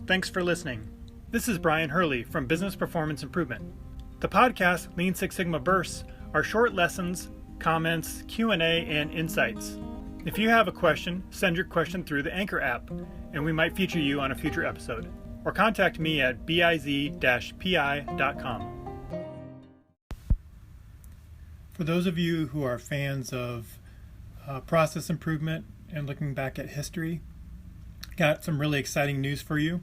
Thanks for listening. This is Brian Hurley from Business Performance Improvement. The podcast Lean Six Sigma Bursts are short lessons, comments, Q&A, and insights. If you have a question, send your question through the Anchor app, and we might feature you on a future episode. Or contact me at biz-pi.com. For those of you who are fans of process improvement and looking back at history, got some really exciting news for you.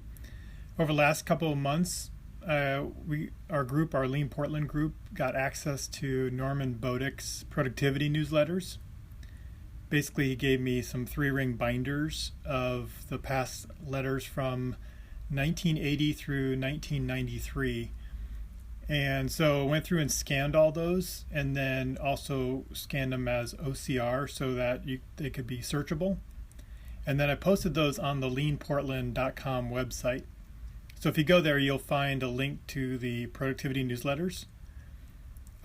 Over the last couple of months, our Lean Portland group, got access to Norman Bodek's productivity newsletters. Basically, he gave me some 3-ring binders of the past letters from 1980 through 1993. And so I went through and scanned all those, and then also scanned them as OCR so that they could be searchable. And then I posted those on the leanportland.com website. So if you go there, you'll find a link to the productivity newsletters.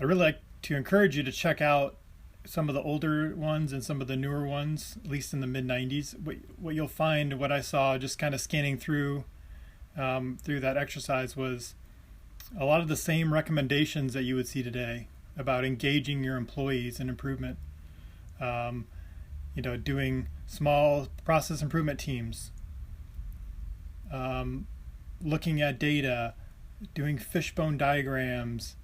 I'd really like to encourage you to check out some of the older ones and some of the newer ones, at least in the mid-90s. What you'll find, what I saw just kind of scanning through that exercise, was a lot of the same recommendations that you would see today about engaging your employees in improvement. Doing small process improvement teams, looking at data, doing fishbone diagrams,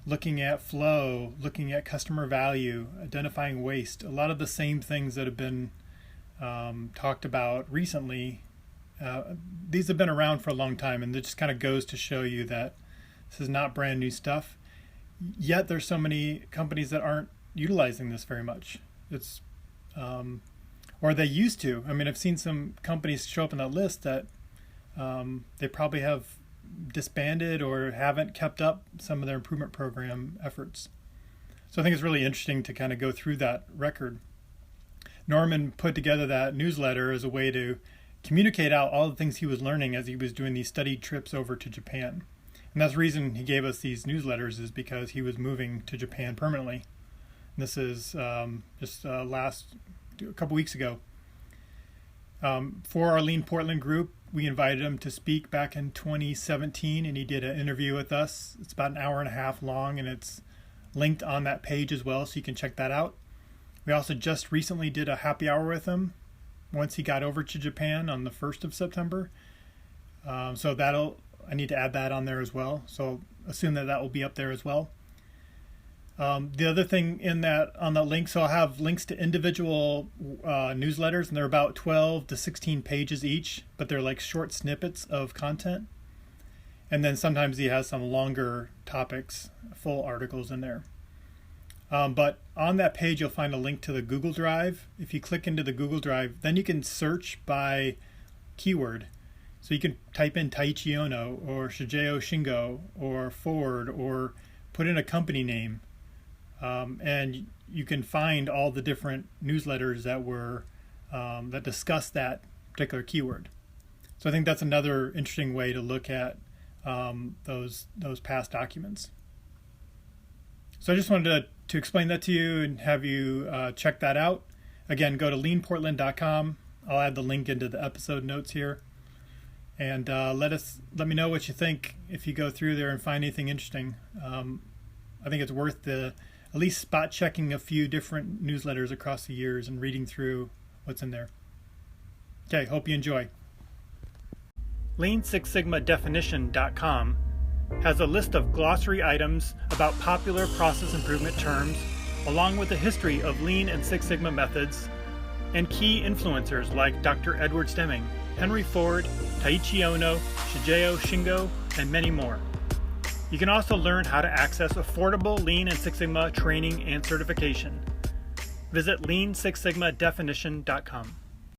looking at flow, looking at customer value, identifying waste. A lot of the same things that have been talked about recently. These have been around for a long time, and it just kind of goes to show you that this is not brand new stuff. Yet there's so many companies that aren't utilizing this very much. It's or they used to. I mean, I've seen some companies show up on that list that they probably have disbanded or haven't kept up some of their improvement program efforts. So I think it's really interesting to kind of go through that record. Norman put together that newsletter as a way to communicate out all the things he was learning as he was doing these study trips over to Japan. And that's the reason he gave us these newsletters, is because he was moving to Japan permanently. And this is just a couple weeks ago. For our Lean Portland group, we invited him to speak back in 2017, and he did an interview with us. It's about an hour and a half long, and it's linked on that page as well, so you can check that out. We also just recently did a happy hour with him once he got over to Japan on the 1st of September. So I need to add that on there as well. So assume that will be up there as well. The other thing on that link, so I'll have links to individual newsletters, and they're about 12 to 16 pages each, but they're like short snippets of content. And then sometimes he has some longer topics, full articles in there. But on that page, you'll find a link to the Google Drive. If you click into the Google Drive, then you can search by keyword. So you can type in Taiichi Ohno or Shigeo Shingo or Ford, or put in a company name. And you can find all the different newsletters that discuss that particular keyword. So I think that's another interesting way to look at those past documents. So I just wanted to explain that to you and have you check that out. Again, go to leanportland.com. I'll add the link into the episode notes here. And let me know what you think if you go through there and find anything interesting. I think it's worth at least spot checking a few different newsletters across the years and reading through what's in there. Okay, hope you enjoy. Lean Six Sigma Definition.com has a list of glossary items about popular process improvement terms, along with the history of Lean and Six Sigma methods, and key influencers like Dr. Edward Deming, Henry Ford, Taiichi Ohno, Shigeo Shingo, and many more. You can also learn how to access affordable Lean and Six Sigma training and certification. Visit leansixsigmadefinition.com.